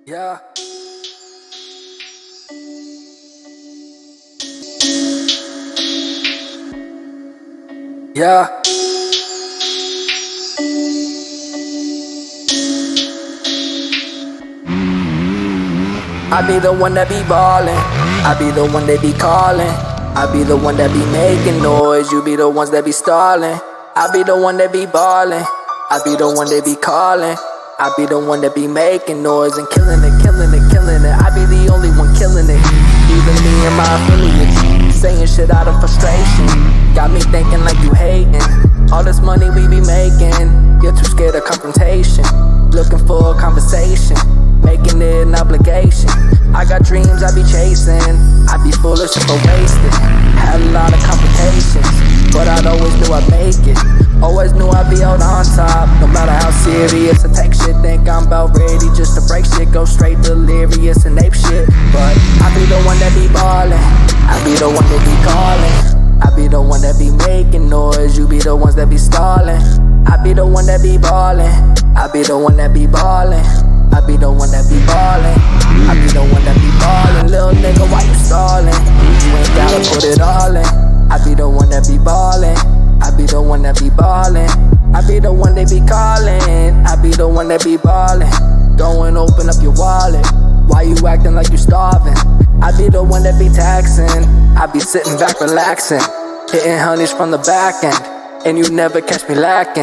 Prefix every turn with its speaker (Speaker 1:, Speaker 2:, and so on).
Speaker 1: Yeah. Yeah. I be the one that be ballin', I be the one that be callin', I be the one that be making noise, you be the ones that be stallin'. I be the one that be ballin', I be the one that be callin', I be the one that be making noise and killing it, killing it, killing it. I be the only one killing it. Even me and my affiliates saying shit out of frustration. Got me thinking like you hating. All this money we be making, you're too scared of confrontation. Looking for a conversation, making it an obligation. I got dreams I be chasing, I be foolish if I waste it. Had a lot of complications, but I'd always knew I'd make it. Always knew I'd be out on top, no matter how serious I take shit. Think I'm about ready just to break shit, go straight delirious and ape shit. But I be the one that be ballin', I be the one that be callin', I be the one that be making noise, you be the ones that be stallin'. I be the one that be ballin', I be the one that be ballin', I be the one that be ballin', I be the one that be ballin'. Little nigga, why you stallin'? You ain't gotta put it all in. I be the one that be ballin', I be the one that be ballin', I be the one that be callin', I be the one that be ballin'. Go and open up your wallet, why you acting like you starving? I be the one that be taxin', I be sitting back relaxing, hitting honeys from the back end, and you never catch me lacking.